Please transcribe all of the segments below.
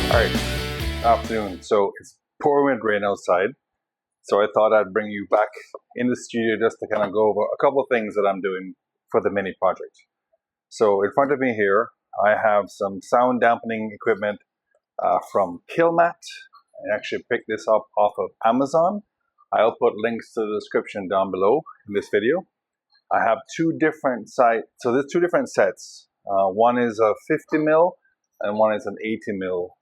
Alright, afternoon. So it's pouring rain outside. So I thought I'd bring you back in the studio just to kind of go over a couple of things that I'm doing for the mini project. So in front of me here, I have some sound dampening equipment from KILMAT. I actually picked this up off of Amazon. I'll put links to the description down below in this video. I have two different so there's two different sets. One is a 50 mil and one is an 80 mil.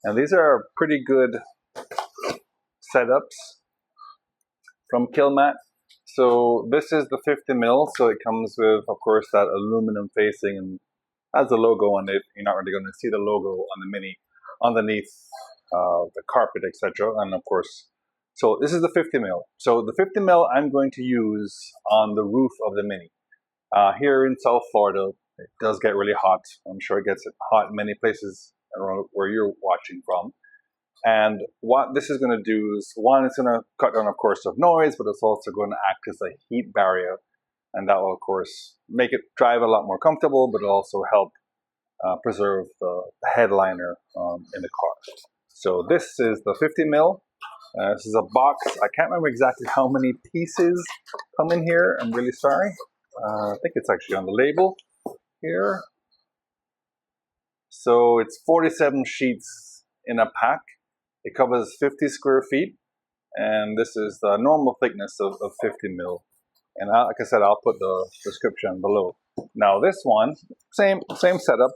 And these are pretty good setups from KILMAT. So this is the 50 mil, so it comes with, of course, that aluminum facing and has the logo on it. You're not really going to see the logo on the Mini underneath the carpet, etc. And of course, so this is the 50 mil. So the 50 mil I'm going to use on the roof of the Mini. Here in South Florida, it does get really hot. I'm sure it gets hot in many places around where you're watching from. And what this is going to do is, one, it's going to cut down, of course, of noise, but it's also going to act as a heat barrier. And that will, of course, make it drive a lot more comfortable, but also help preserve the headliner in the car. So this is the 50 mil. This is a box. I can't remember exactly how many pieces come in here. I'm really sorry. I think it's actually on the label here. So it's 47 sheets in a pack. It covers 50 square feet, and this is the normal thickness of 50 mil. And like I said, I'll put the description below. Now this one, same setup,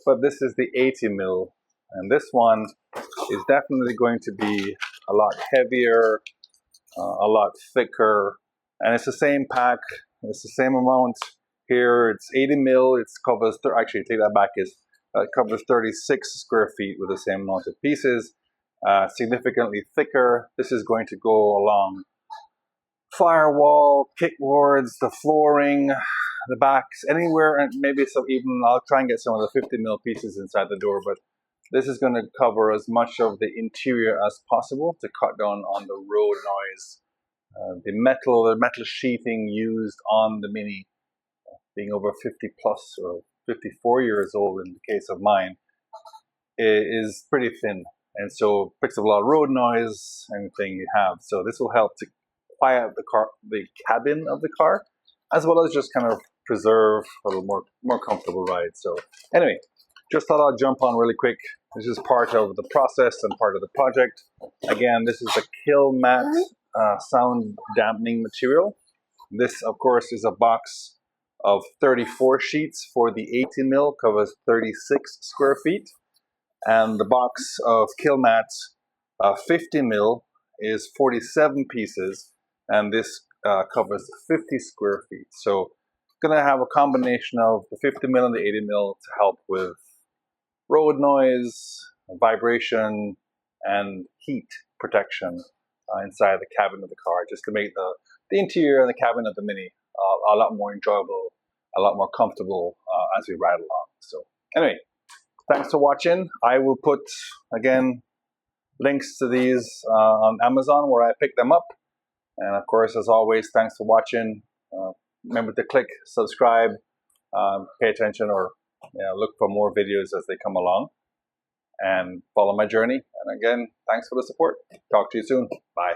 but this is the 80 mil. And this one is definitely going to be a lot heavier, a lot thicker, and it's the same pack. It's the same amount here. It's 80 mil. It covers, actually take that back, it covers 36 square feet with the same amount of pieces. Significantly thicker. This is going to go along firewall, kickboards, the flooring, the backs, anywhere, and maybe some even, I'll try and get some of the 50 mil pieces inside the door, but this is going to cover as much of the interior as possible to cut down on the road noise. The metal sheathing used on the Mini, being over 50 plus or 54 years old in the case of mine, is pretty thin. And so it picks up a lot of road noise, anything you have. So this will help to quiet the cabin of the car, as well as just kind of preserve a little more comfortable ride. So anyway, just thought I'd jump on really quick. This is part of the process and part of the project. Again, this is the KILMAT sound dampening material. This, of course, is a box of 34 sheets for the 80 mil, covers 36 square feet. And the box of KILMAT 50 mil is 47 pieces, and this covers 50 square feet. So going to have a combination of the 50 mil and the 80 mil to help with road noise, vibration, and heat protection inside the cabin of the car, just to make the interior and the cabin of the Mini a lot more enjoyable, a lot more comfortable as we ride along. So anyway, thanks for watching. I will put, again, links to these on Amazon where I picked them up. And of course, as always, thanks for watching. Remember to click subscribe, pay attention, or look for more videos as they come along, and follow my journey. And again, thanks for the support. Talk to you soon. Bye.